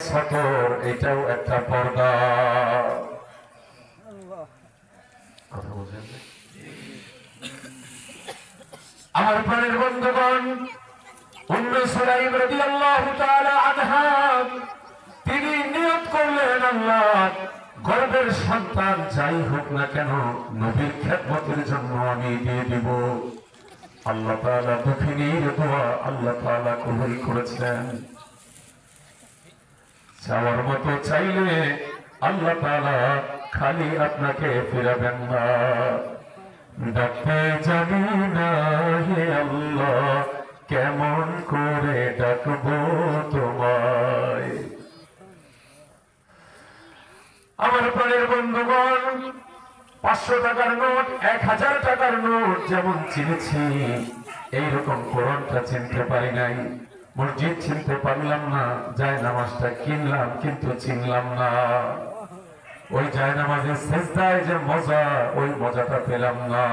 সতর, এটাও একটা পর্দা। কথা বলছেন আমার প্রাণের বন্ধুগণ, উম্মে সুলাইম রাদিয়াল্লাহু তাআলা আনহা তিনি নিয়ত করলেন, আল্লাহ গর্ভের সন্তান যাই হোক না কেন নবীর খেদমতের জন্য আমি দিয়ে দিব। আল্লাহ তাআলা দুঃখিনীর দোয়া আল্লাহ তাআলা কবুল করেছেন। চাওয়ার মতো চাইলে আল্লাহ তাআলা খালি আপনাকে ফিরাবেন না। ডাকতে জানি না হে আল্লাহ, কেমন করে ডাকবো তোমায়। আমার প্রাণের বন্ধুগণ, 500 টাকার নোট, 1000 টাকার নোট যেমন চিনেছি, এইরকম কোরআনটা চিনতে পারি নাই, মসজিদ চিনতে পারলাম না, জায়নামাজটা কিনলাম কিন্তু চিনলাম না, ওই জায়নামাজের সেজদায় যে মজা, ওই মজাটা পেলাম না।